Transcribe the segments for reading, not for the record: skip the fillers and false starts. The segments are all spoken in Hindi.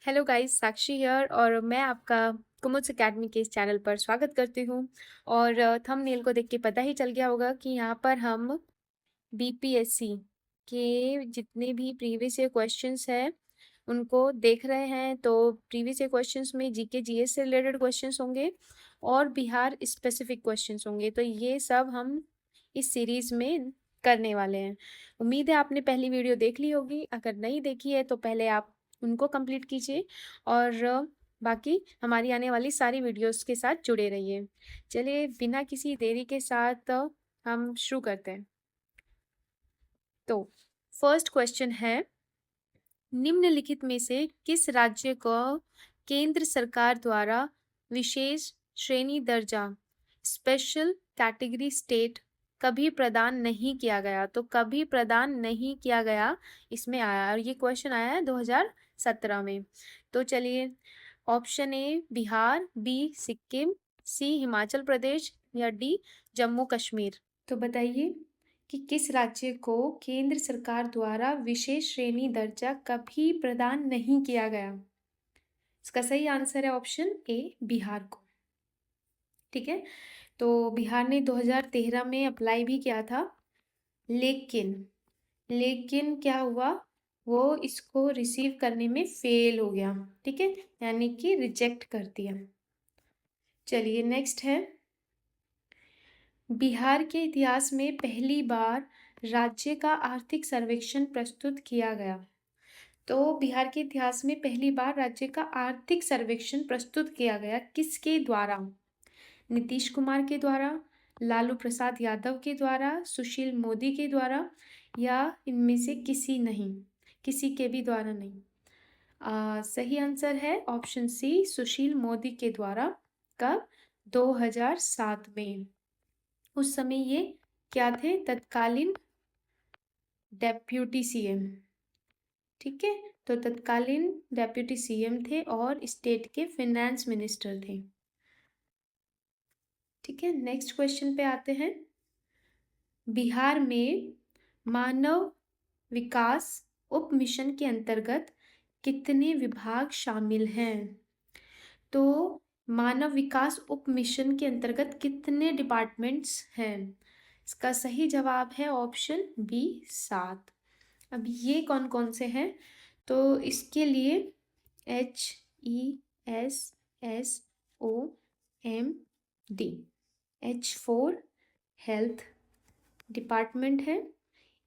हेलो गाइस, साक्षी हियर और मैं आपका कुमुद्स एकेडमी के इस चैनल पर स्वागत करती हूँ। और थंबनेल को देख के पता ही चल गया होगा कि यहाँ पर हम बीपीएससी के जितने भी प्रीवियस ईयर क्वेश्चंस हैं उनको देख रहे हैं। तो प्रीवियस ईयर क्वेश्चंस में जीके जीएस से रिलेटेड क्वेश्चंस होंगे और बिहार स्पेसिफिक क्वेश्चंस होंगे। तो ये सब हम इस सीरीज में करने वाले हैं। उम्मीद है आपने पहली वीडियो देख ली होगी। अगर नहीं देखी है तो पहले आप उनको कंप्लीट कीजिए और बाकी हमारी आने वाली सारी वीडियोस के साथ जुड़े रहिए। चलिए बिना किसी देरी के साथ हम शुरू करते हैं। तो फर्स्ट क्वेश्चन है, निम्नलिखित में से किस राज्य को केंद्र सरकार द्वारा विशेष श्रेणी दर्जा स्पेशल कैटेगरी स्टेट कभी प्रदान नहीं किया गया? तो कभी प्रदान नहीं किया गया इसमें आया और ये क्वेश्चन आया है 2017 में। तो चलिए, option A Bihar, B Sikkim, C Himachal Pradesh या डी जम्मू कश्मीर। तो बताइए कि किस राज्य को केंद्र सरकार द्वारा विशेष श्रेणी दर्जा कभी प्रदान नहीं किया गया? इसका सही आंसर है ऑप्शन ए बिहार को। ठीक है, तो बिहार ने 2013 में अप्लाई भी किया था, लेकिन क्या हुआ, वो इसको रिसीव करने में फेल हो गया। ठीक है, यानी कि रिजेक्ट कर दिया। चलिए नेक्स्ट है, बिहार के इतिहास में पहली बार राज्य का आर्थिक सर्वेक्षण प्रस्तुत किया गया। तो बिहार के इतिहास में पहली बार राज्य का आर्थिक सर्वेक्षण प्रस्तुत किया गया किसके द्वारा? नीतीश कुमार के द्वारा, लालू प्रसाद यादव के द्वारा, सुशील मोदी के द्वारा या इनमें से किसी के भी द्वारा नहीं। सही आंसर है ऑप्शन सी सुशील मोदी के द्वारा। कब? 2007 में। उस समय ये क्या थे? तत्कालीन डेप्यूटी सीएम। ठीक है, तो तत्कालीन डेप्यूटी सीएम थे और स्टेट के फाइनेंस मिनिस्टर थे। ठीक है, नेक्स्ट क्वेश्चन पे आते हैं। बिहार में मानव विकास उप मिशन के अंतर्गत कितने विभाग शामिल हैं? तो मानव विकास उप मिशन के अंतर्गत कितने डिपार्टमेंट्स हैं? इसका सही जवाब है ऑप्शन बी 7। अब ये कौन कौन से हैं? तो इसके लिए HESSOMD, H4 हेल्थ डिपार्टमेंट है,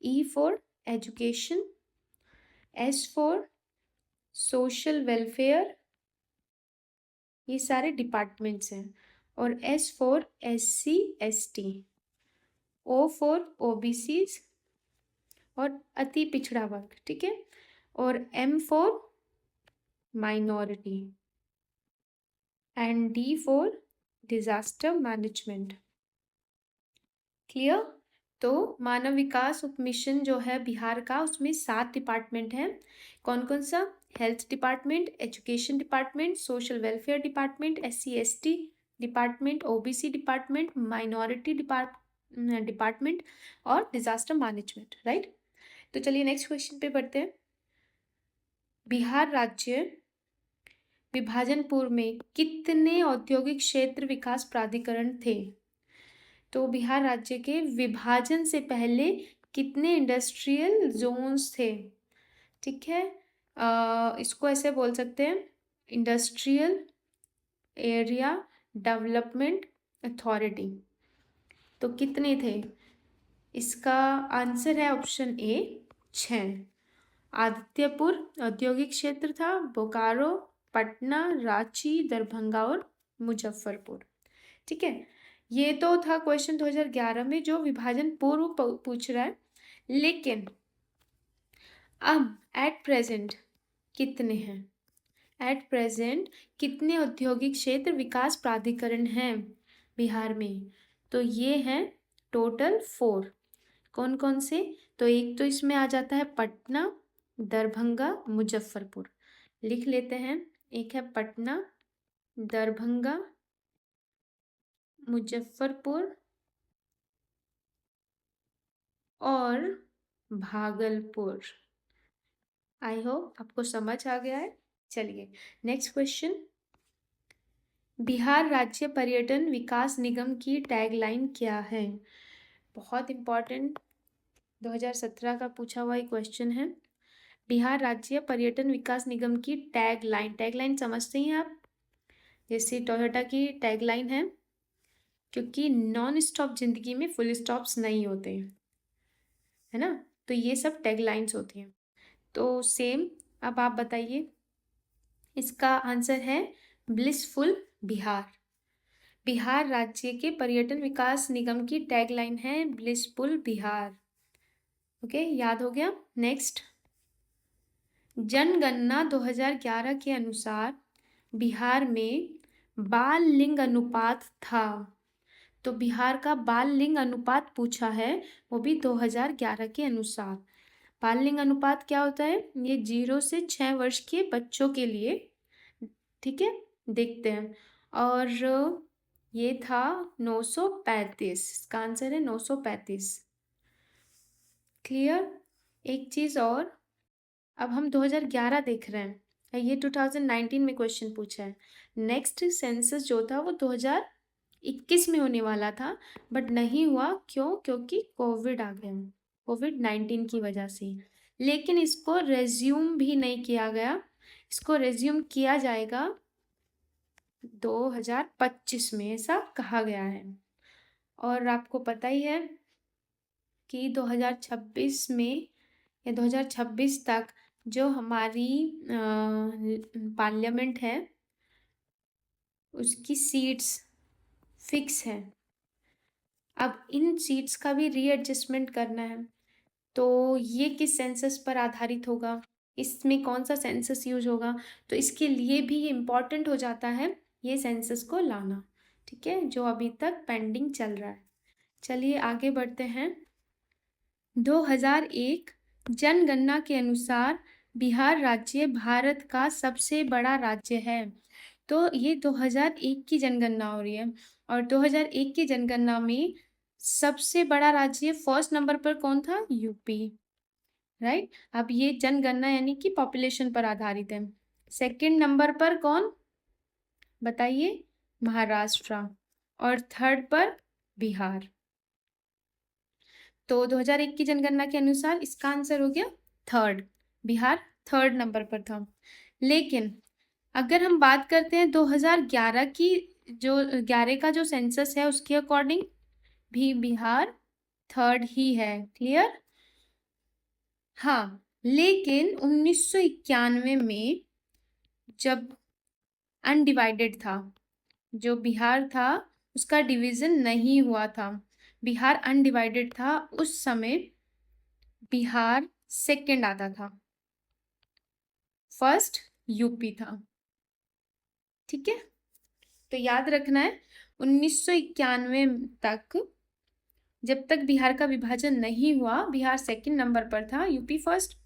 E for education, S for social welfare, ये सारे डिपार्टमेंट्स हैं, और S for SC ST, O for OBC और अति पिछड़ा वर्ग। ठीक है, और M for minority and D for disaster management. Clear? तो मानव विकास उप मिशन जो है बिहार का, उसमें 7 डिपार्टमेंट हैं। कौन कौन सा? Health department, education department, social welfare department, SC ST department, OBC department, minority department और डिजास्टर मैनेजमेंट। राइट, तो चलिए नेक्स्ट क्वेश्चन पे बढ़ते हैं। बिहार राज्य विभाजन पूर्व में कितने औद्योगिक क्षेत्र विकास प्राधिकरण थे? तो बिहार राज्य के विभाजन से पहले कितने इंडस्ट्रियल जोन्स थे? ठीक है, इसको ऐसे बोल सकते हैं, इंडस्ट्रियल एरिया डेवलपमेंट अथॉरिटी। तो कितने थे? इसका आंसर है ऑप्शन ए 6। आदित्यपुर औद्योगिक क्षेत्र था, बोकारो, पटना, रांची, दरभंगा और मुजफ्फरपुर। ठीक है, ये तो था क्वेश्चन 2011 में जो विभाजन पूर्व पूछ रहा है, लेकिन अब एट प्रेजेंट कितने हैं? एट प्रेजेंट कितने औद्योगिक क्षेत्र विकास प्राधिकरण हैं बिहार में? तो ये हैं टोटल 4। कौन कौन से? तो एक तो इसमें आ जाता है पटना, दरभंगा, मुजफ्फरपुर। लिख लेते हैं, एक है पटना, दरभंगा, मुजफ्फरपुर और भागलपुर। आई होप आपको समझ आ गया है। चलिए नेक्स्ट क्वेश्चन, बिहार राज्य पर्यटन विकास निगम की टैगलाइन क्या है? बहुत इम्पोर्टेंट 2017 का पूछा हुआ एक क्वेश्चन है। बिहार राज्य पर्यटन विकास निगम की टैगलाइन, टैगलाइन समझते हैं आप, जैसे टोयोटा की टैगलाइन है, क्योंकि नॉन स्टॉप जिंदगी में फुल स्टॉप्स नहीं होते, है ना, तो ये सब टैगलाइंस होती हैं। तो सेम, अब आप बताइए, इसका आंसर है ब्लिसफुल बिहार। बिहार राज्य के पर्यटन विकास निगम की टैगलाइन है ब्लिसफुल बिहार। ओके, याद हो गया। नेक्स्ट, जनगणना 2011 के अनुसार बिहार में बाल लिंग अनुपात था। तो बिहार का बाल लिंग अनुपात पूछा है, वो भी 2011 के अनुसार। बाल लिंग अनुपात क्या होता है? ये 0 से 6 वर्ष के बच्चों के लिए, ठीक है, देखते हैं। और ये था 935, इसका आंसर है 935। क्लियर? एक चीज़ और, अब हम 2011 देख रहे हैं, ये 2019 में क्वेश्चन पूछा है। नेक्स्ट सेंसस जो था वो 2021 में होने वाला था, बट नहीं हुआ। क्यों? क्योंकि कोविड आ गया, कोविड-19 की वजह से। लेकिन इसको रेज्यूम भी नहीं किया गया, इसको रेज्यूम किया जाएगा 2025 में, ऐसा कहा गया है। और आपको पता ही है कि 2026 में या 2026 तक जो हमारी पार्लियामेंट है उसकी सीट्स फिक्स हैं। अब इन सीट्स का भी रीएडजस्टमेंट करना है, तो ये किस सेंसस पर आधारित होगा, इसमें कौन सा सेंसस यूज होगा, तो इसके लिए भी ये इम्पॉर्टेंट हो जाता है ये सेंसस को लाना, ठीक है, जो अभी तक पेंडिंग चल रहा है। चलिए आगे बढ़ते हैं। 2001 जनगणना के अनुसार बिहार राज्य भारत का सबसे बड़ा राज्य है। तो ये 2001 की जनगणना हो रही है, और 2001 की जनगणना में सबसे बड़ा राज्य फर्स्ट नंबर पर कौन था? UP, right. अब ये जनगणना यानी कि पॉपुलेशन पर आधारित है। सेकंड नंबर पर कौन बताइए? महाराष्ट्र। और थर्ड पर बिहार। तो 2001 की जनगणना के अनुसार इसका आंसर हो गया थर्ड, बिहार थर्ड नंबर पर था। लेकिन अगर हम बात करते हैं 2011 की, जो 11 का जो सेंसस है उसके अकॉर्डिंग भी बिहार थर्ड ही है। क्लियर? हाँ, लेकिन 1991 में जब अनडिवाइडेड था, जो बिहार था उसका डिवीजन नहीं हुआ था, बिहार अनडिवाइडेड था, उस समय बिहार सेकंड आता था, फर्स्ट यूपी था। ठीक है, तो याद रखना है 1991 तक, जब तक बिहार का विभाजन नहीं हुआ, बिहार सेकंड नंबर पर था, यूपी फर्स्ट।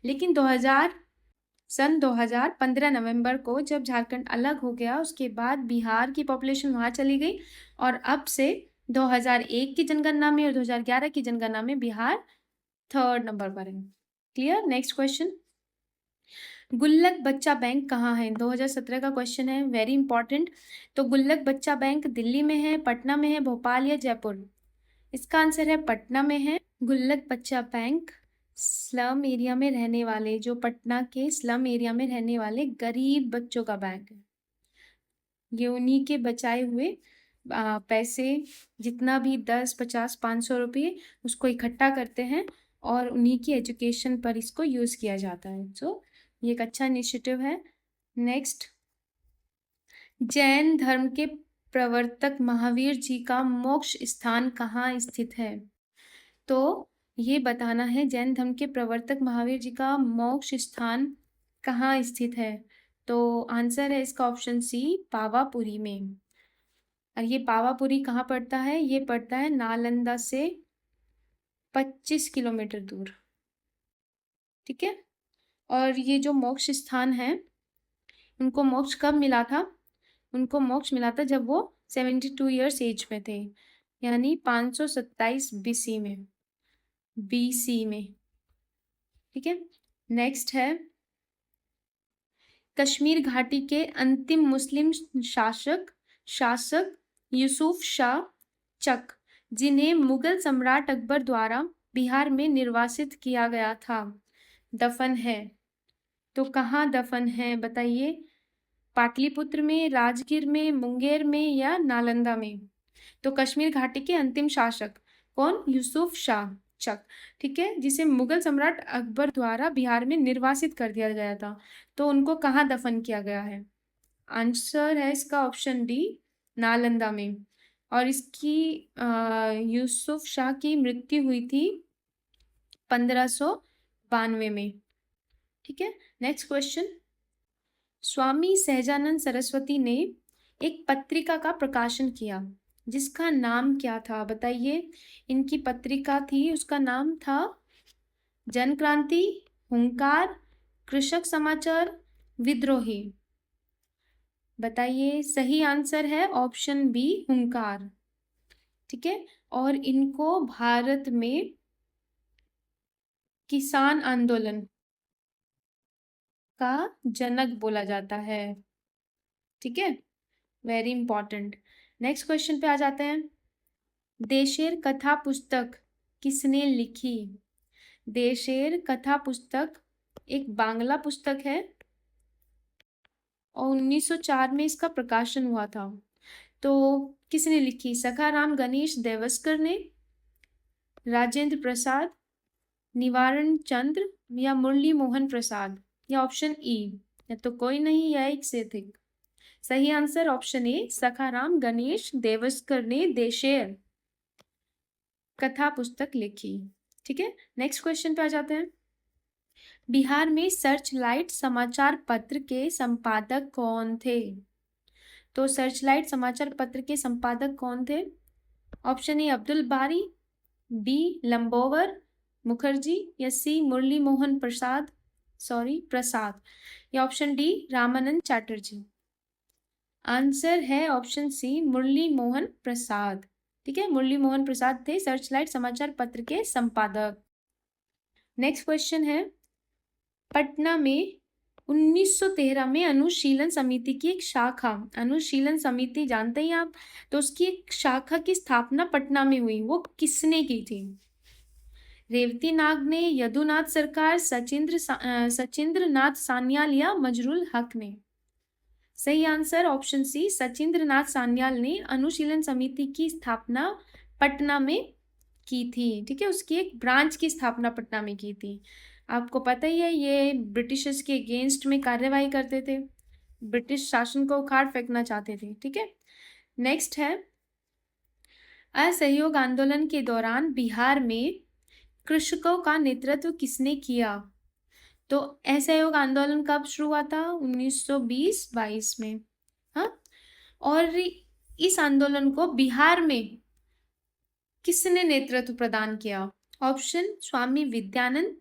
लेकिन 2015 नवंबर को जब झारखंड अलग हो गया, उसके बाद बिहार की पॉपुलेशन वहाँ चली गई, और अब से 2001 की जनगणना में और 2011 की जनगणना में बिहार थर्ड नंबर पर है। क्लियर? नेक्स्ट क्वेश्चन, गुल्लक बच्चा बैंक कहाँ है? 2017 का क्वेश्चन है, वेरी इंपॉर्टेंट। तो गुल्लक बच्चा बैंक दिल्ली में है, पटना में है, भोपाल या जयपुर? इसका आंसर है पटना में है। गुल्लक बच्चा बैंक स्लम एरिया में रहने वाले, जो पटना के स्लम एरिया में रहने वाले गरीब बच्चों का बैंक है। ये उन्हीं के बचाए हुए पैसे, जितना भी 10, 50, 500 रुपये, उसको इकट्ठा करते हैं और उन्हीं की एजुकेशन पर इसको यूज़ किया जाता है। सो ये एक अच्छा इनिशिएटिव है। नेक्स्ट, जैन धर्म के प्रवर्तक महावीर जी का मोक्ष स्थान कहाँ स्थित है? तो ये बताना है जैन धर्म के प्रवर्तक महावीर जी का मोक्ष स्थान कहाँ स्थित है। तो आंसर है इसका ऑप्शन सी, पावापुरी में। और ये पावापुरी कहाँ पड़ता है? ये पड़ता है नालंदा से 25 किलोमीटर दूर। ठीक है, और ये जो मोक्ष स्थान है, उनको मोक्ष कब मिला था? उनको मोक्ष मिला था जब वो 72 ईयर्स एज में थे, यानी 527 बीसी में, बीसी में। ठीक है, नेक्स्ट है कश्मीर घाटी के अंतिम मुस्लिम शासक यूसुफ शाह चक, जिन्हें मुगल सम्राट अकबर द्वारा बिहार में निर्वासित किया गया था, दफन है। तो कहाँ दफन है बताइए? पाटलिपुत्र में, राजगीर में, मुंगेर में या नालंदा में? तो कश्मीर घाटी के अंतिम शासक कौन? यूसुफ शाह चक, ठीक है, जिसे मुगल सम्राट अकबर द्वारा बिहार में निर्वासित कर दिया गया था। तो उनको कहाँ दफन किया गया है? आंसर है इसका ऑप्शन डी, नालंदा में। और इसकी यूसुफ शाह की मृत्यु हुई थी 1592 में। ठीक है, नेक्स्ट क्वेश्चन। स्वामी सहजानंद सरस्वती ने एक पत्रिका का प्रकाशन किया, जिसका नाम क्या था बताइए? इनकी पत्रिका थी, उसका नाम था जन क्रांति, हुंकार, कृषक समाचार, विद्रोही। बताइए, सही आंसर है ऑप्शन बी, हुंकार। ठीक है, और इनको भारत में किसान आंदोलन का जनक बोला जाता है। ठीक है, वेरी इंपॉर्टेंट। नेक्स्ट क्वेश्चन पे आ जाते हैं। देशेर कथा पुस्तक किसने लिखी? देशेर कथा पुस्तक एक बांग्ला पुस्तक है और 1904 में इसका प्रकाशन हुआ था। तो किसने लिखी? सखाराम गणेश देवस्कर ने, राजेंद्र प्रसाद, निवारण चंद्र या मुरली मोहन प्रसाद, या ऑप्शन ई, या तो कोई नहीं या एक से अधिक? सही answer option A, Sakharam Ganesh Devaskar ने देशेर कथा पुस्तक लिखी। ठीक है, नेक्स्ट क्वेश्चन पे आ जाते हैं। बिहार में सर्चलाइट समाचार पत्र के संपादक कौन थे? तो सर्चलाइट समाचार पत्र के संपादक कौन थे? ऑप्शन ए, अब्दुल बारी, बी, लंबोवर मुखर्जी, या सी, मुरली मोहन प्रसाद प्रसाद, या option D, Ramanand Chatterjee. Answer है ऑप्शन सी, मुरली मोहन प्रसाद। ठीक है, मुरली मोहन प्रसाद थे सर्चलाइट समाचार पत्र के संपादक। नेक्स्ट क्वेश्चन है, पटना में 1913 में अनुशीलन समिति की एक शाखा, अनुशीलन समिति जानते हैं आप? तो उसकी एक शाखा की स्थापना पटना में हुई, वो किसने की थी? रेवती नाग ने, यदुनाथ सरकार, सचिंद्र नाथ सान्याल या मजरूल हक ने? सही answer option C, Sachindra Nath Sanyal ने अनुशीलन समिति की स्थापना पटना में की थी। ठीक है, उसकी एक ब्रांच की स्थापना पटना में की थी। आपको पता ही है, ये ब्रिटिशर्स के अगेंस्ट में कार्यवाही करते थे, ब्रिटिश शासन को उखाड़ फेंकना चाहते थे। ठीक है, नेक्स्ट है, असहयोग आंदोलन के दौरान बिहार में कृषकों का नेतृत्व किसने किया? तो असहयोग आंदोलन कब शुरू हुआ था? 1920-22 में। हाँ, और इस आंदोलन को बिहार में किसने नेतृत्व प्रदान किया? ऑप्शन, स्वामी विद्यानंद,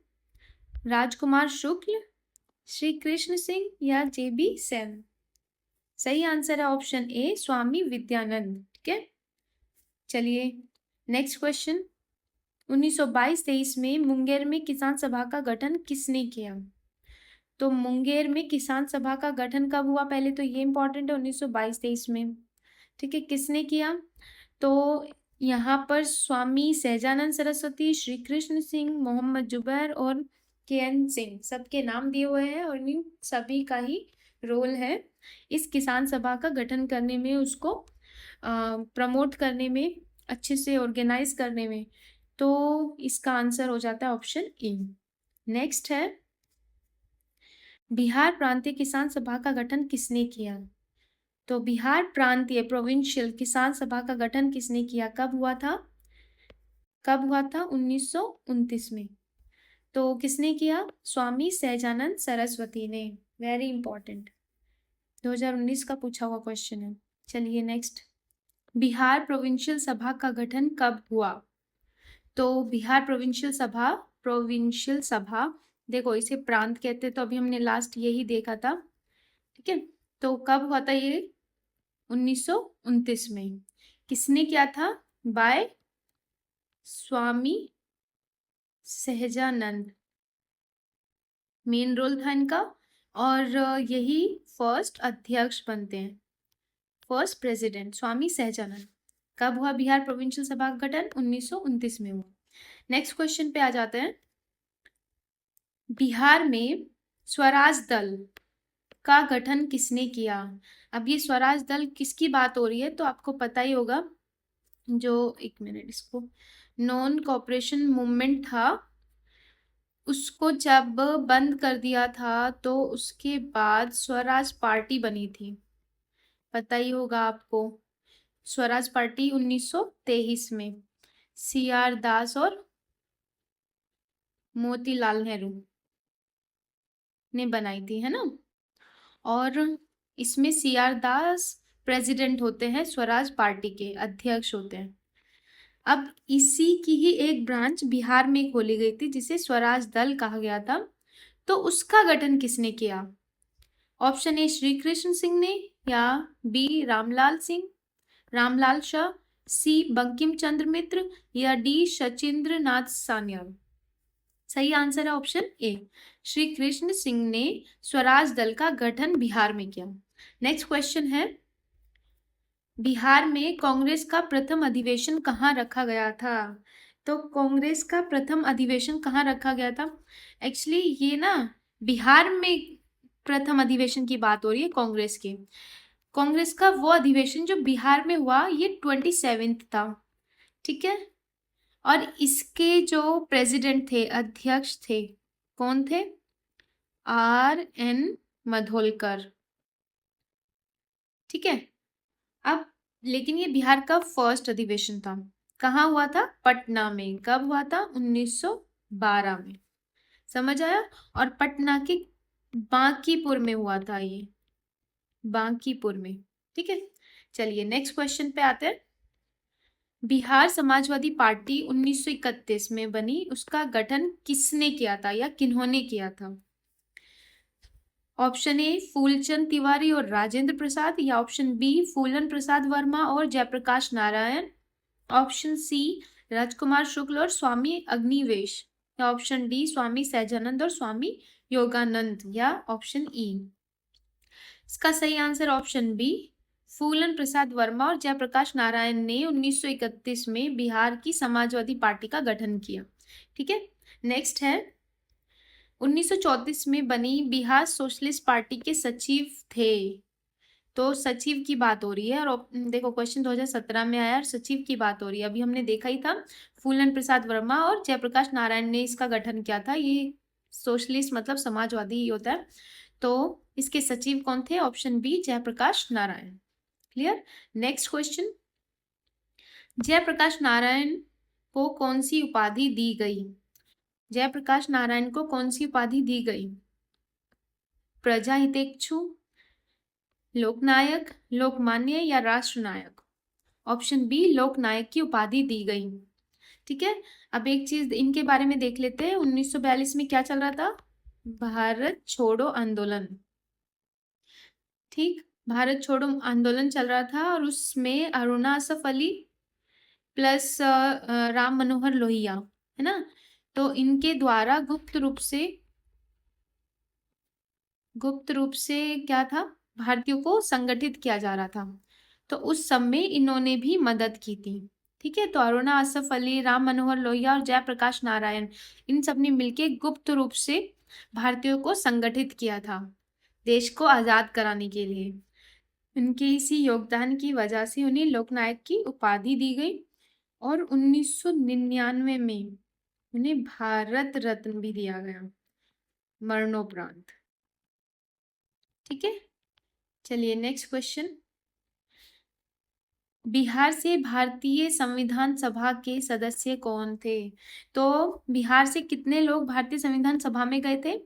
राजकुमार शुक्ल, श्री कृष्ण सिंह या जेबी सेन? सही आंसर है ऑप्शन ए, स्वामी विद्यानंद। ठीक है, चलिए नेक्स्ट क्वेश्चन। 1922-23 में मुंगेर में किसान सभा का गठन किसने किया? तो मुंगेर में किसान सभा का गठन कब हुआ? पहले तो ये इंपॉर्टेंट है, 1922-23 में। ठीक है, किसने किया? तो यहाँ पर स्वामी सहजानंद सरस्वती, श्री कृष्ण सिंह, मोहम्मद जुबैर और के.एन. सिंह, सबके नाम दिए हुए हैं और इन सभी का ही रोल है इस किसान सभा का गठन करने में, उसको प्रमोट करने में, अच्छे से ऑर्गेनाइज करने में। तो इसका आंसर हो जाता है ऑप्शन ए। नेक्स्ट है, बिहार प्रांतीय किसान सभा का गठन किसने किया? तो बिहार प्रांतीय प्रोविंशियल किसान सभा का गठन किसने किया? कब हुआ था? 1929 में। तो किसने किया? स्वामी सहजानंद सरस्वती ने। वेरी इंपॉर्टेंट, 2019 का पूछा हुआ क्वेश्चन है। चलिए नेक्स्ट, बिहार प्रोविंशियल सभा का गठन कब हुआ? तो बिहार प्रोविंशियल सभा, देखो इसे प्रांत कहते, तो अभी हमने लास्ट यही देखा था। ठीक है, तो कब हुआ था ये? 1929 में। किसने किया था? Bye Swami Sahajanand, main role था इनका। और यही फर्स्ट अध्यक्ष बनते हैं, फर्स्ट प्रेसिडेंट स्वामी सहजानंद। कब हुआ बिहार प्रोविंशियल सभा का गठन? 1929 में हुआ। नेक्स्ट क्वेश्चन पे आ जाते हैं। बिहार में स्वराज दल का गठन किसने किया? अब ये स्वराज दल किसकी बात हो रही है, तो आपको पता ही होगा, जो एक मिनट, इसको नॉन कॉपरेशन मूवमेंट था, उसको जब बंद कर दिया था तो उसके बाद स्वराज पार्टी बनी थी, पता ही होगा आपको। स्वराज पार्टी 1923 में CR दास और मोतीलाल नेहरू ने बनाई थी, है ना। और इसमें CR दास प्रेसिडेंट होते हैं, स्वराज पार्टी के अध्यक्ष होते हैं। अब इसी की ही एक ब्रांच बिहार में खोली गई थी जिसे स्वराज दल कहा गया था। तो उसका गठन किसने किया? ऑप्शन ए श्री कृष्ण सिंह ने, या बी रामलाल शाह, सी बंकिम चंद्र मित्र, या डी शचीन्द्र नाथ सान्याल। सही आंसर है ऑप्शन ए, श्री कृष्ण सिंह ने स्वराज दल का गठन बिहार में किया। नेक्स्ट क्वेश्चन है, बिहार में कांग्रेस का प्रथम अधिवेशन कहाँ रखा गया था? तो कांग्रेस का प्रथम अधिवेशन कहाँ रखा गया था? एक्चुअली ये ना बिहार में प्रथम अधिवेशन की बात हो रही है कांग्रेस की। कांग्रेस का वो अधिवेशन जो बिहार में हुआ ये 27th था, ठीक है। और इसके जो प्रेसिडेंट थे, अध्यक्ष थे, कौन थे? RN मधोलकर, ठीक है। अब लेकिन ये बिहार का फर्स्ट अधिवेशन था, कहाँ हुआ था? पटना में। कब हुआ था? 1912 में, समझ आया। और पटना के बांकीपुर में हुआ था ये, बांकीपुर में, ठीक है। चलिए नेक्स्ट क्वेश्चन पे आते हैं। बिहार समाजवादी पार्टी 1931 में बनी, उसका गठन किसने किया था या किन्होंने किया था? ऑप्शन ए फूलचंद तिवारी और राजेंद्र प्रसाद, या ऑप्शन बी फूलन प्रसाद वर्मा और जयप्रकाश नारायण, ऑप्शन सी राजकुमार शुक्ल और स्वामी अग्निवेश, या ऑप्शन डी स्वामी सहजानंद और स्वामी योगानंद, या ऑप्शन ई। इसका सही आंसर ऑप्शन बी, फूलन प्रसाद वर्मा और जयप्रकाश नारायण ने 1931 में बिहार की समाजवादी पार्टी का गठन किया, ठीक है। नेक्स्ट है, 1934 में बनी बिहार सोशलिस्ट पार्टी के सचिव थे, तो सचिव की बात हो रही है। और देखो क्वेश्चन 2017 में आया और सचिव की बात हो रही है। अभी हमने देखा ही था, फूलन प्रसाद वर्मा और जयप्रकाश नारायण ने इसका गठन किया था। ये सोशलिस्ट मतलब समाजवादी ही होता है। तो इसके सचिव कौन थे? Option B Jayaprakash Narayan. Clear. Next question, Jayaprakash Narayan को कौन सी उपाधि दी गई? जयप्रकाश नारायण को कौन सी उपाधि दी गई? प्रजाहितेच्छु, लोकनायक, लोकमान्य, या राष्ट्रनायक? ऑप्शन बी लोकनायक की उपाधि दी गई, ठीक है। अब एक चीज इनके बारे में देख लेते हैं। 1942 में क्या चल रहा था? भारत छोड़ो आंदोलन, ठीक। भारत छोड़ो आंदोलन चल रहा था और उसमें अरुणा असफ अली प्लस राम मनोहर लोहिया, है ना। तो इनके द्वारा गुप्त रूप से क्या था? भारतीयों को संगठित किया जा रहा था। तो उस सब में इन्होंने भी मदद की थी, ठीक है। तो अरुणा असफ अली, राम मनोहर लोहिया और जयप्रकाश नारायण, इन सब ने मिलकर गुप्त रूप से भारतीयों को संगठित किया था देश को आजाद कराने के लिए। उनके इसी योगदान की वजह से उन्हें लोकनायक की उपाधि दी गई और 1999 में उन्हें भारत रत्न भी दिया गया मरणोपरांत, ठीक है। चलिए नेक्स्ट क्वेश्चन, बिहार से भारतीय संविधान सभा के सदस्य कौन थे? तो बिहार से कितने लोग भारतीय संविधान सभा में गए थे?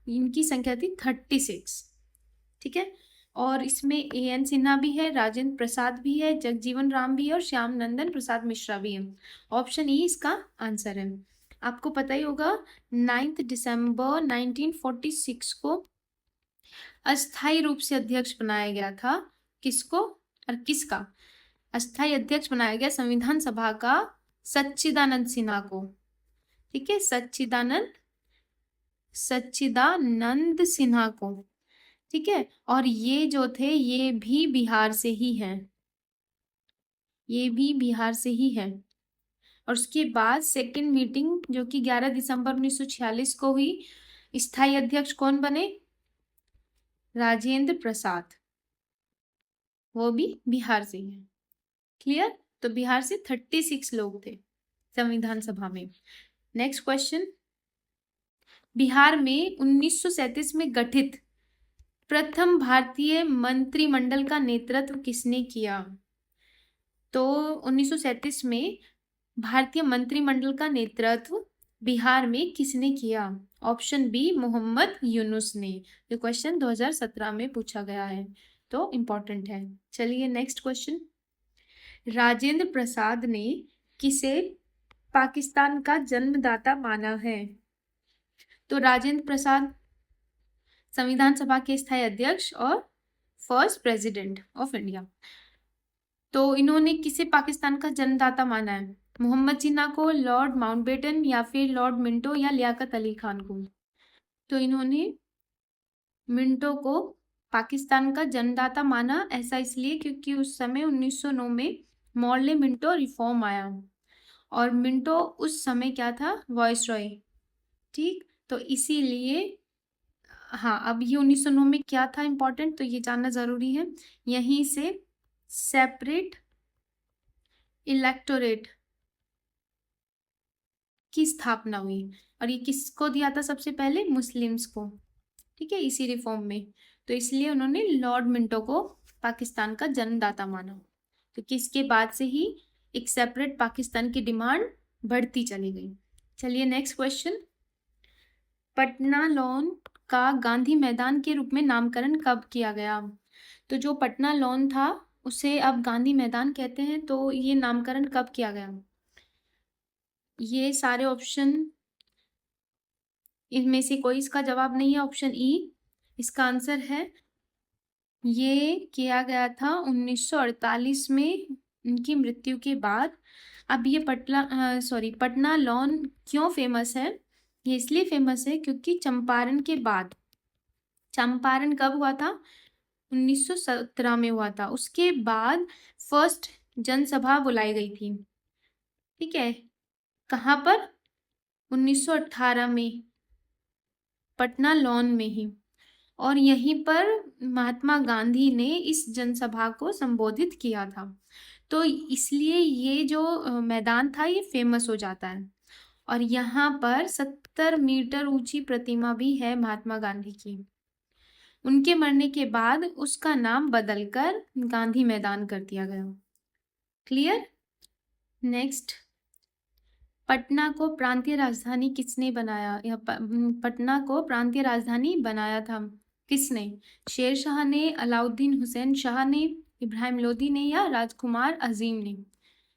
इनकी संख्या थी 36, ठीक है। और इसमें AN सिन्हा भी है, राजेंद्र प्रसाद भी है, जगजीवन राम भी है और श्याम नंदन प्रसाद मिश्रा भी है। ऑप्शन ई इसका आंसर है। आपको पता ही होगा 9 दिसंबर 1946 को अस्थायी रूप से अध्यक्ष बनाया गया था। किसको और किसका अस्थायी अध्यक्ष बनाया गया? संविधान सभा का सच्चिदानंद सिन्हा को, ठीक है। सच्चिदानंद सच्चिदानंद सिन्हा को। ठीक है, और ये जो थे ये भी बिहार से ही हैं, ये भी बिहार से ही है। और उसके बाद सेकंड मीटिंग जो कि 11 दिसंबर 1946 को हुई, स्थायी अध्यक्ष कौन बने? राजेंद्र प्रसाद, वो भी बिहार से ही है। क्लियर? तो बिहार से 36 लोग थे संविधान सभा में। नेक्स्ट क्वेश्चन, बिहार में 1937 में गठित प्रथम भारतीय मंत्रिमंडल का नेतृत्व किसने किया? तो 1937 में भारतीय मंत्रिमंडल का नेतृत्व बिहार में किसने किया? ऑप्शन बी, मोहम्मद यूनुस ने। ये क्वेश्चन 2017 में पूछा गया है, तो इम्पोर्टेंट है। चलिए नेक्स्ट क्वेश्चन, राजेंद्र प्रसाद ने किसे पाकिस्तान का जन्मदाता माना है? तो राजेंद्र प्रसाद संविधान सभा के स्थायी अध्यक्ष और फर्स्ट प्रेसिडेंट ऑफ इंडिया। तो इन्होंने किसे पाकिस्तान का जन्मदाता माना है? मोहम्मद जिन्ना को, लॉर्ड माउंटबेटन, या फिर लॉर्ड मिंटो, या लियाकत अली खान को? तो इन्होंने मिंटो को पाकिस्तान का जन्मदाता माना, ऐसा इसलिए क्योंकि उस समय 1909 में मॉर्ले मिंटो रिफॉर्म आया और मिंटो उस समय क्या था? वॉइसरॉय। ठीक, तो इसीलिए हाँ, अब ये 1909 में क्या था इम्पोर्टेंट, तो ये जानना जरूरी है। यहीं से सेपरेट इलेक्टोरेट की स्थापना हुई, और ये किसको दिया था सबसे पहले? मुस्लिम्स को। ठीक है, इसी रिफॉर्म में, तो इसलिए उन्होंने लॉर्ड मिंटो को पाकिस्तान का जन्मदाता माना, क्योंकि इसके बाद से ही एक सेपरेट पाकिस्तान की डिमांड बढ़ती चली गई। चलिए नेक्स्ट क्वेश्चन, पटना लॉन का गांधी मैदान के रूप में नामकरण कब किया गया? तो जो पटना लॉन था उसे अब गांधी मैदान कहते हैं, तो ये नामकरण कब किया गया? ये सारे ऑप्शन, इनमें से कोई इसका जवाब नहीं है। ऑप्शन ई इसका आंसर है। ये किया गया था 1948 में उनकी मृत्यु के बाद। अब ये पटना लॉन क्यों फेमस है? ये इसलिए फेमस है क्योंकि चंपारण के बाद, चंपारण कब हुआ था? 1917 में हुआ था। उसके बाद फर्स्ट जनसभा बुलाई गई थी। ठीक है, कहाँ पर? 1918 में, पटना लॉन में ही। और यहीं पर महात्मा गांधी ने इस जनसभा को संबोधित किया था, तो इसलिए ये जो मैदान था ये फेमस हो जाता है। और यहाँ पर 70 मीटर ऊंची प्रतिमा भी है महात्मा गांधी की। उनके मरने के बाद उसका नाम बदलकर गांधी मैदान कर दिया गया। क्लियर? नेक्स्ट, पटना को प्रांतीय राजधानी किसने बनाया? या पटना को प्रांतीय राजधानी बनाया था किसने? शेर शाह ने, अलाउद्दीन हुसैन शाह ने, इब्राहिम लोदी ने, या राजकुमार अजीम ने?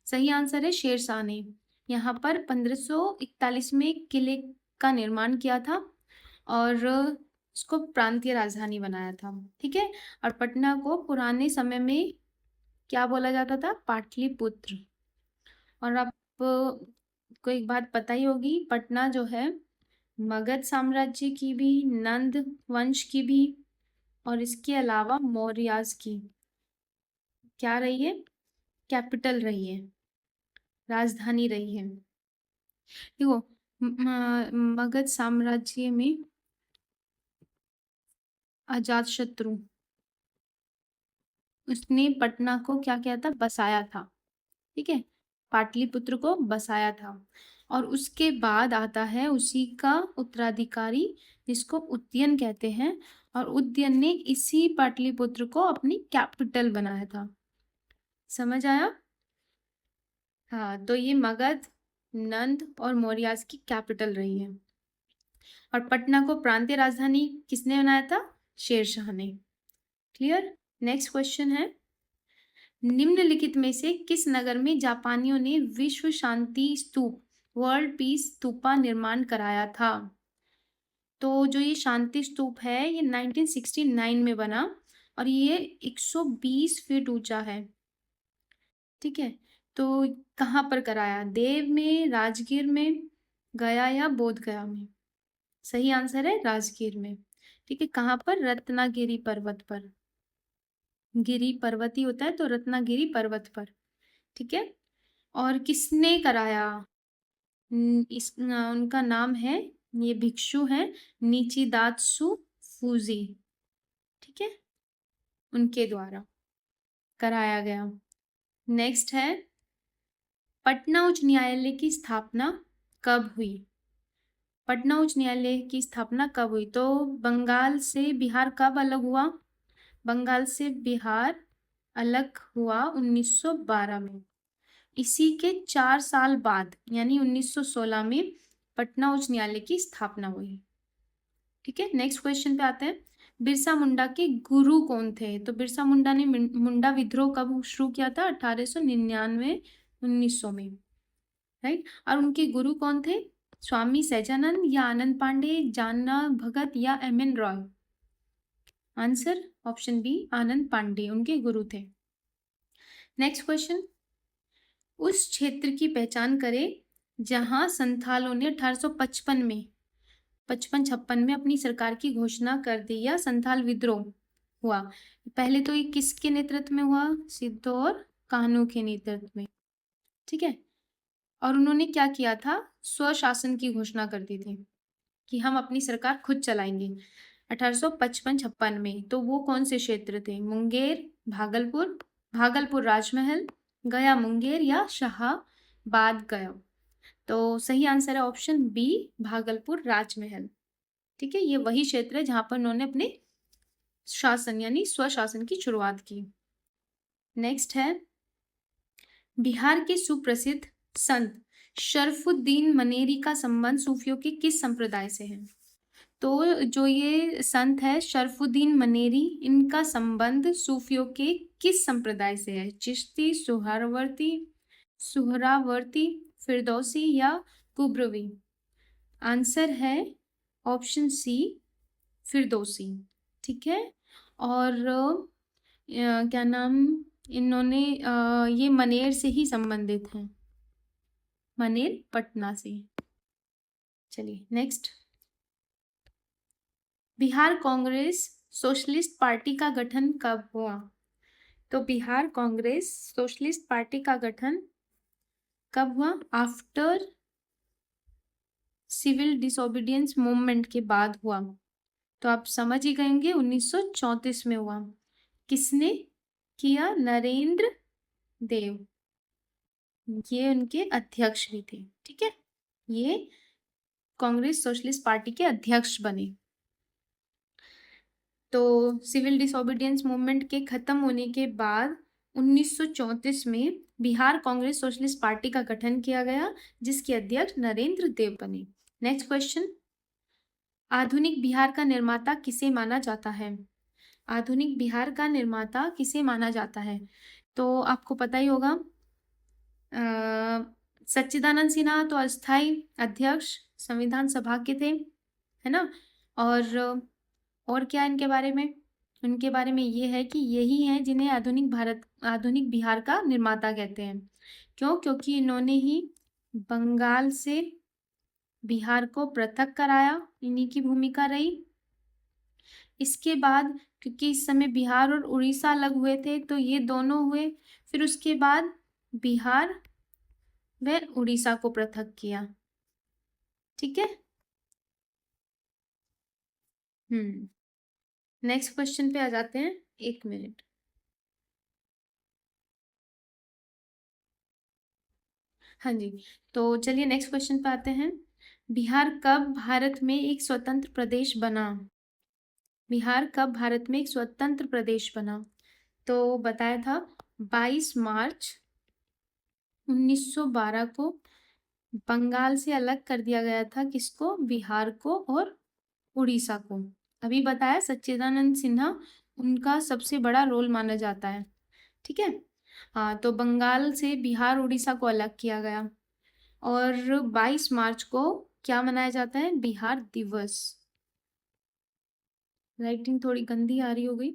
सही आंसर है शेर शाह ने। यहाँ पर 1541 में किले का निर्माण किया था और उसको प्रांतीय राजधानी बनाया था। ठीक है, और पटना को पुराने समय में क्या बोला जाता था? पाटलिपुत्र। और आपको एक बात पता ही होगी, पटना जो है मगध साम्राज्य की भी, नंद वंश की भी, और इसके अलावा मौर्यास की क्या रही है? कैपिटल रही है, राजधानी रही है। देखो, मगध साम्राज्य में अजातशत्रु, उसने पटना को क्या किया था? बसाया था। ठीक है, पाटलिपुत्र को बसाया था। और उसके बाद आता है उसी का उत्तराधिकारी जिसको उदयन कहते हैं, और उदयन ने इसी पाटलिपुत्र को अपनी कैपिटल बनाया था। समझ आया? हाँ, तो ये मगध, नंद और मौर्यास की कैपिटल रही है। और पटना को प्रांतीय राजधानी किसने बनाया था? शेरशाह ने। क्लियर? नेक्स्ट क्वेश्चन है, निम्नलिखित में से किस नगर में जापानियों ने विश्व शांति स्तूप, वर्ल्ड पीस स्तूपा निर्माण कराया था? तो जो ये शांति स्तूप है ये 1969 में बना और ये 120 फीट ऊंचा है। ठीक है, तो कहाँ पर कराया? देव में, राजगीर में, गया या बोध गया में? सही आंसर है राजगीर में। ठीक है, कहाँ पर? रत्नागिरी पर्वत पर। गिरी पर्वती होता है तो रत्नागिरी पर्वत पर। ठीक है, और किसने कराया? उनका नाम है, ये भिक्षु है, निचिदात्सु फूजी। ठीक है, उनके द्वारा कराया गया। नेक्स्ट है, पटना उच्च न्यायालय की स्थापना कब हुई? पटना उच्च न्यायालय की स्थापना कब हुई? तो बंगाल से बिहार कब अलग हुआ? बंगाल से बिहार अलग हुआ 1912 में। इसी के 4 साल बाद यानी 1916 में पटना उच्च न्यायालय की स्थापना हुई। ठीक है, नेक्स्ट क्वेश्चन पे आते हैं। बिरसा मुंडा के गुरु कौन थे? तो बिरसा मुंडा ने मुंडा विद्रोह कब शुरू किया था? 1899 1900 में, राइट। और उनके गुरु कौन थे? स्वामी सहजानंद या आनंद पांडे, जाना भगत या M N. Roy? Answer option B, Anand Pandey उनके गुरु थे। नेक्स्ट क्वेश्चन, उस क्षेत्र की पहचान करें जहां संथालों ने 1855 में 55-56 में अपनी सरकार की घोषणा कर दी या संथाल विद्रोह हुआ। पहले तो ये किसके नेतृत्व में हुआ? सिद्धो और कान्हू के नेतृत्व में। ठीक है, और उन्होंने क्या किया था? स्वशासन की घोषणा कर दी थी कि हम अपनी सरकार खुद चलाएंगे 1855-56 में। तो वो कौन से क्षेत्र थे? मुंगेर, भागलपुर, भागलपुर राजमहल, गया मुंगेर या शाहाबाद गया? तो सही आंसर है ऑप्शन बी, भागलपुर राजमहल। ठीक है, ये वही क्षेत्र है जहां पर उन्होंने अपने शासन यानी स्वशासन की शुरुआत की। नेक्स्ट है, बिहार के सुप्रसिद्ध संत शरफुद्दीन मनेरी का संबंध सूफियों के किस संप्रदाय से है? तो जो ये संत है शरफुद्दीन मनेरी, इनका संबंध सूफियों के किस संप्रदाय से है? चिश्ती, सुहरावर्ती, फिरदौसी या कुब्रवी? आंसर है ऑप्शन सी, फिरदौसी। ठीक है, और क्या नाम, इन्होंने ये मनेर से ही संबंधित हैं, मनेर पटना से। चलिए next, Bihar Congress socialist party का गठन कब हुआ? तो बिहार कांग्रेस सोशलिस्ट पार्टी का गठन कब हुआ? आफ्टर सिविल डिसोबीडियंस मूवमेंट के बाद हुआ। तो आप समझ ही गए होंगे, 1934 में हुआ। किसने किया? नरेंद्र देव, ये उनके अध्यक्ष भी थे। ठीक है, ये कांग्रेस सोशलिस्ट पार्टी के अध्यक्ष बने। तो सिविल डिसोबीडियंस मूवमेंट के खत्म होने के बाद 1934 में बिहार कांग्रेस सोशलिस्ट पार्टी का गठन किया गया, जिसके अध्यक्ष नरेंद्र देव बने। नेक्स्ट क्वेश्चन, आधुनिक बिहार का निर्माता किसे माना जाता है? आधुनिक बिहार का निर्माता किसे माना जाता है? तो आपको पता ही होगा, सच्चिदानंद सिन्हा तो अस्थाई अध्यक्ष संविधान सभा के थे, है ना। और क्या इनके बारे में? उनके बारे में ये है कि यही हैं जिन्हें आधुनिक बिहार का निर्माता कहते हैं। क्यों? क्योंकि इन्होंने ही बंगाल से बिहार को पृथक कराया, इन्हीं की भूमिका रही। इसके बाद क्योंकि इस समय बिहार और उड़ीसा अलग हुए थे तो ये दोनों हुए, फिर उसके बाद बिहार व उड़ीसा को पृथक किया। ठीक है, नेक्स्ट क्वेश्चन पे आ जाते हैं। 1 मिनट। हाँ जी, तो चलिए नेक्स्ट क्वेश्चन पे आते हैं। बिहार कब भारत में एक स्वतंत्र प्रदेश बना? बिहार कब भारत में एक स्वतंत्र प्रदेश बना? तो बताया था 22 मार्च 1912 को बंगाल से अलग कर दिया गया था। किसको? बिहार को और उड़ीसा को। अभी बताया सच्चिदानंद सिन्हा, उनका सबसे बड़ा रोल माना जाता है। ठीक है, हाँ, तो बंगाल से बिहार उड़ीसा को अलग किया गया। और 22 मार्च को क्या मनाया जाता है? बिहार दिवस। राइटिंग थोड़ी गंदी आ रही हो गई।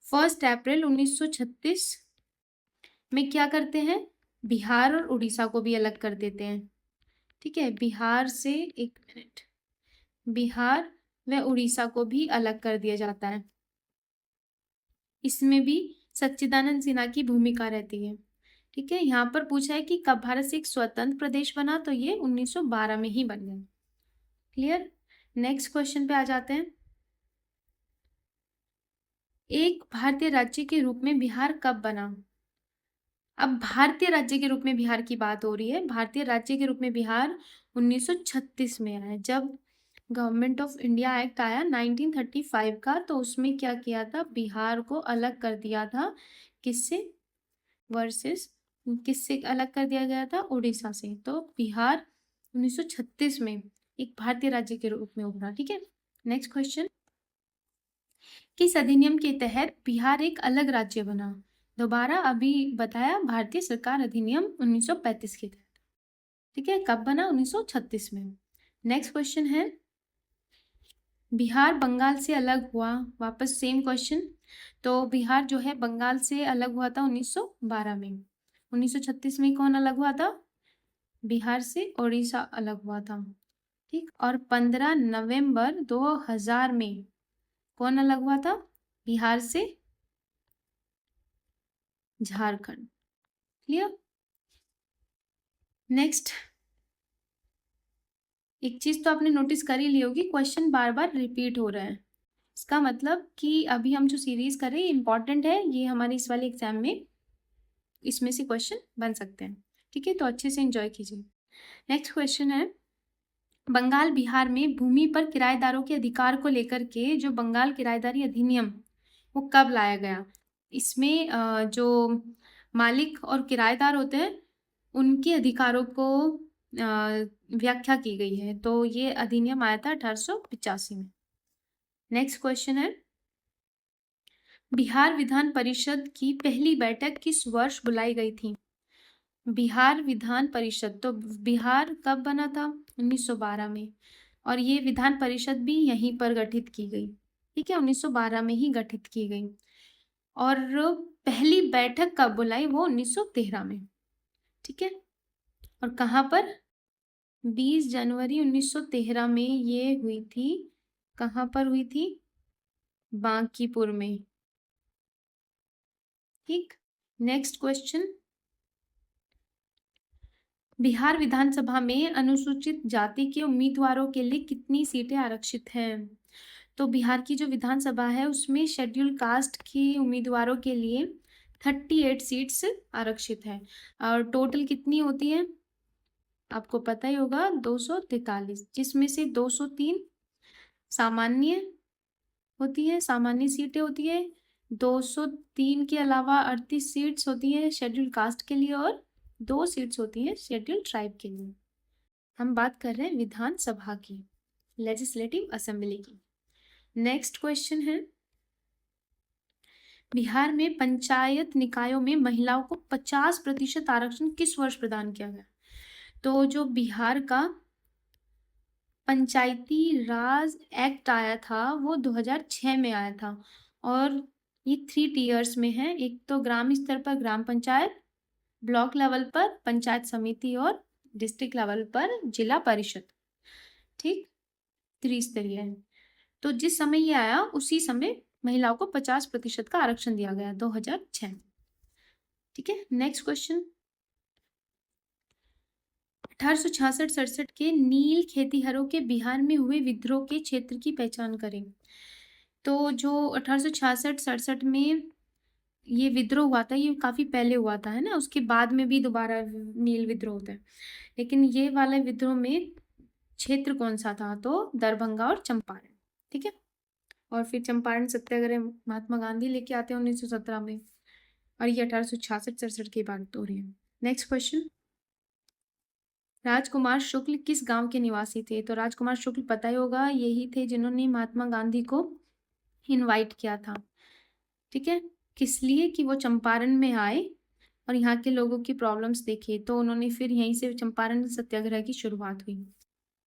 1 अप्रैल 1936 में क्या करते हैं? बिहार और उड़ीसा को भी अलग कर देते हैं। ठीक है, बिहार से, 1 मिनट, बिहार व उड़ीसा को भी अलग कर दिया जाता है। इसमें भी सच्चिदानंद सिन्हा की भूमिका रहती है। ठीक है, यहाँ पर पूछा है कि कब भारत से एक स्वतंत्र प्रदेश बना, तो ये 1912 में ही बन गया। क्लियर। नेक्स्ट क्वेश्चन पे आ जाते हैं। एक भारतीय राज्य के रूप में बिहार कब बना? अब भारतीय राज्य के रूप में बिहार की बात हो रही है। भारतीय राज्य के रूप में बिहार 1936 में आया, जब गवर्नमेंट ऑफ इंडिया एक्ट आया 1935 का, तो उसमें क्या किया था, बिहार को अलग कर दिया था। किससे? वर्सेस किससे अलग कर दिया गया था? उड़ीसा से। तो बिहार 1936 में एक भारतीय राज्य के रूप में उभरा। ठीक है, नेक्स्ट क्वेश्चन। किस अधिनियम के तहत बिहार एक अलग राज्य बना? दोबारा अभी बताया, भारतीय सरकार अधिनियम 1935 के तहत। ठीक है, कब बना? 1936 में। नेक्स्ट क्वेश्चन है, बिहार बंगाल से अलग हुआ, वापस सेम क्वेश्चन। तो बिहार जो है बंगाल से अलग हुआ था 1912 में। 1936 में कौन अलग हुआ था? बिहार से उड़ीसा अलग हुआ था। ठीक, और 15 नवंबर 2000 में कौन अलग हुआ था? बिहार से झारखंड। क्लियर। नेक्स्ट, एक चीज तो आपने नोटिस कर ही ली होगी, क्वेश्चन बार बार रिपीट हो रहा है। इसका मतलब कि अभी हम जो सीरीज कर रहे हैं इंपॉर्टेंट है, ये हमारे इस वाले एग्जाम में इसमें से क्वेश्चन बन सकते हैं। ठीक है, तो अच्छे से एंजॉय कीजिए। नेक्स्ट क्वेश्चन है, बंगाल बिहार में भूमि पर किराएदारों के अधिकार को लेकर के जो बंगाल किराएदारी अधिनियम, वो कब लाया गया? इसमें जो मालिक और किराएदार होते हैं उनके अधिकारों को व्याख्या की गई है। तो ये अधिनियम आया था 1885 में। नेक्स्ट क्वेश्चन है, बिहार विधान परिषद की पहली बैठक किस वर्ष बुलाई गई थी? बिहार विधान परिषद, तो बिहार कब बना था? 1912 में। और ये विधान परिषद भी यहीं पर गठित की गई। ठीक है, 1912 में ही गठित की गई। और पहली बैठक कब बुलाई? वो 1913 में। ठीक है, और कहाँ पर? 20 जनवरी 1913 में ये हुई थी। कहाँ पर हुई थी? बांकीपुर में। ठीक, नेक्स्ट क्वेश्चन, बिहार विधानसभा में अनुसूचित जाति के उम्मीदवारों के लिए कितनी सीटें आरक्षित हैं? तो बिहार की जो विधानसभा है उसमें शेड्यूल कास्ट के उम्मीदवारों के लिए 38 सीट्स आरक्षित है। और टोटल कितनी होती है? आपको पता ही होगा, 243, जिसमें से 203 सामान्य होती है, सामान्य सीटें होती है। 203 के अलावा 38 सीट्स होती है शेड्यूल कास्ट के लिए, और 2 सीट्स होती हैं शेड्यूल ट्राइब के लिए। हम बात कर रहे हैं विधानसभा की, लेजिस्लेटिव असेंबली की। नेक्स्ट क्वेश्चन है, बिहार में पंचायत निकायों में महिलाओं को 50% आरक्षण किस वर्ष प्रदान किया गया? तो जो बिहार का पंचायती राज एक्ट आया था वो 2006 में आया था, और ये 3 टीयर्स में है। एक तो ग्राम स्तर पर ग्राम पंचायत, ब्लॉक लेवल पर पंचायत समिति, और डिस्ट्रिक्ट लेवल पर जिला परिषद। ठीक, त्रिस्तरीय है। तो जिस समय ये आया उसी समय महिलाओं को 50% का आरक्षण दिया गया, 2006। ठीक है, नेक्स्ट क्वेश्चन, 1866-67 के नील खेतीहरों के बिहार में हुए विद्रोह के क्षेत्र की पहचान करें। तो जो 1866-67 में ये विद्रोह हुआ था, ये काफी पहले हुआ था, है ना, उसके बाद में भी दोबारा नील विद्रोह होता है। लेकिन ये वाले विद्रोह में क्षेत्र कौन सा था? तो दरभंगा और चंपारण। ठीक है, और फिर चंपारण सत्याग्रह महात्मा गांधी लेके आते हैं 1917 में, और ये 1866-67 की बात हो रही है। नेक्स्ट क्वेश्चन, राजकुमार शुक्ल किस गांव के निवासी थे? तो राजकुमार शुक्ल पता ही होगा, यही थे जिन्होंने महात्मा गांधी को इनवाइट किया था। ठीक है, किस लिए? कि वो चंपारण में आए और यहाँ के लोगों की प्रॉब्लम्स देखे, तो उन्होंने फिर यहीं से चंपारण सत्याग्रह की शुरुआत हुई।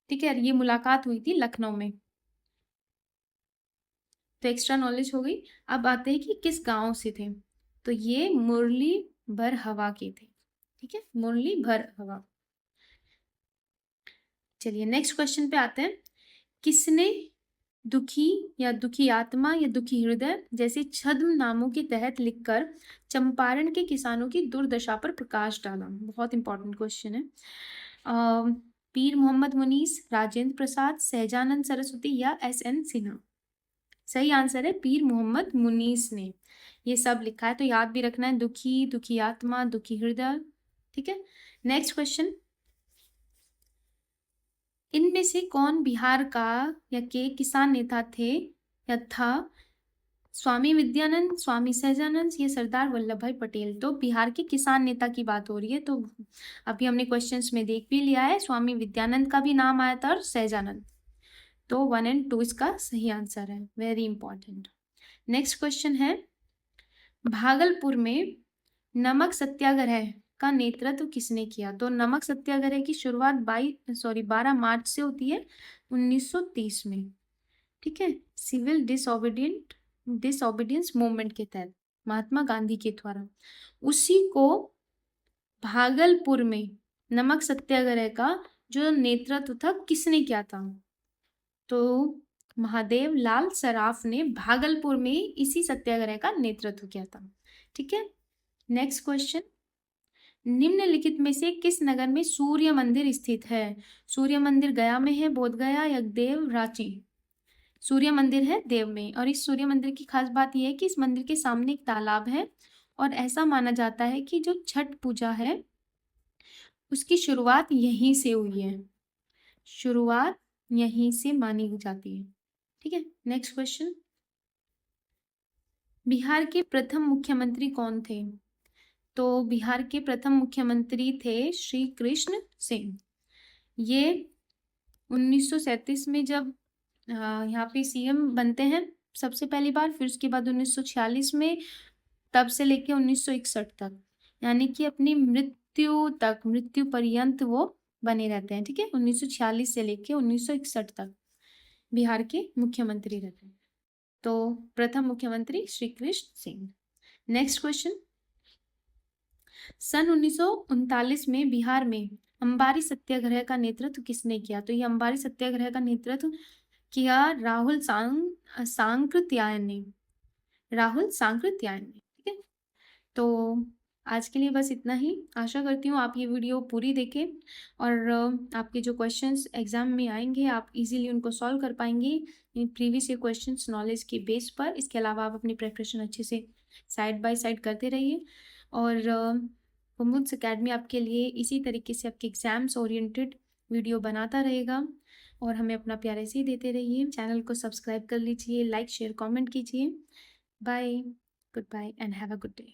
ठीक है, ये मुलाकात हुई थी लखनऊ में। तो एक्स्ट्रा नॉलेज हो गई। अब आते हैं कि किस गांव से थे। तो ये मुरली भरहवा के थे। ठीक है, मुरली भरहवा। चलिए नेक्स्ट क्वेश्चन पे आते हैं किसने दुखी या दुखी आत्मा या दुखी हृदय जैसे छद्म नामों के तहत लिखकर चंपारण के किसानों की दुर्दशा पर प्रकाश डाला? बहुत इंपॉर्टेंट क्वेश्चन है। पीर मोहम्मद मुनीस, राजेंद्र प्रसाद, सहजानंद सरस्वती या एस.एन. सिन्हा? सही आंसर है पीर मोहम्मद मुनीस ने ये सब लिखा है, तो याद भी रखना है, दुखी, दुखी आत्मा, दुखी हृदय। ठीक है, नेक्स्ट क्वेश्चन, इनमें से कौन बिहार का या के किसान नेता थे या था? स्वामी विद्यानंद, स्वामी सहजानंद या सरदार वल्लभ भाई पटेल? तो बिहार के किसान नेता की बात हो रही है, तो अभी हमने क्वेश्चंस में देख भी लिया है, स्वामी विद्यानंद का भी नाम आया था और सहजानंद। तो 1 और 2 इसका सही आंसर है, वेरी इंपॉर्टेंट। नेक्स्ट क्वेश्चन है, भागलपुर में नमक सत्याग्रह का नेतृत्व किसने किया? तो नमक सत्याग्रह की शुरुआत 12 मार्च से होती है 1930 में। ठीक है, सिविल डिसओबीडियंस मूवमेंट के तहत महात्मा गांधी के द्वारा। उसी को भागलपुर में नमक सत्याग्रह का जो नेतृत्व था किसने किया था? तो महादेव लाल सराफ ने भागलपुर में इसी सत्याग्रह का नेतृत्व किया था। ठीक है, नेक्स्ट क्वेश्चन, निम्नलिखित में से किस नगर में सूर्य मंदिर स्थित है? सूर्य मंदिर गया में है, बोध गया या देव, रांची? सूर्य मंदिर है देव में, और इस सूर्य मंदिर की खास बात यह है कि इस मंदिर के सामने एक तालाब है और ऐसा माना जाता है कि जो छठ पूजा है उसकी शुरुआत यहीं से हुई है, शुरुआत यहीं से मानी जाती है। ठीक है, नेक्स्ट क्वेश्चन, बिहार के प्रथम मुख्यमंत्री कौन थे? तो बिहार के प्रथम मुख्यमंत्री थे श्री कृष्ण सिंह। ये 1937 में जब यहाँ पे सीएम बनते हैं सबसे पहली बार, फिर उसके बाद 1946 में, तब से लेके 1961 तक, यानी कि अपनी मृत्यु पर्यंत वो बने रहते हैं। ठीक है, 1946 से लेके 1961 तक बिहार के मुख्यमंत्री रहते हैं। तो प्रथम मुख्यमंत्री श्री कृष्ण सिंह। नेक्स्ट क्वेश्चन, सन 1939 में बिहार में अंबारी सत्याग्रह का नेतृत्व किसने किया? तो ये अंबारी सत्याग्रह का नेतृत्व किया राहुल सांकृत्यायन ने, राहुल सांकृत्यायन ने। ठीक है, तो आज के लिए बस इतना ही। आशा करती हूँ आप ये वीडियो पूरी देखें और आपके जो क्वेश्चंस एग्जाम में आएंगे आप इजीली उनको सॉल्व कर पाएंगे प्रीवियस ईयर क्वेश्चंस नॉलेज के बेस पर। इसके अलावा आप अपनी प्रिपरेशन अच्छे से साइड बाय साइड करते रहिए, और कुमुद्स अकेडमी आपके लिए इसी तरीके से आपके एग्जाम्स ओरिएंटेड वीडियो बनाता रहेगा, और हमें अपना प्यार ऐसे ही देते रहिए। चैनल को सब्सक्राइब कर लीजिए, लाइक शेयर कमेंट कीजिए। Bye, good bye and have a good day.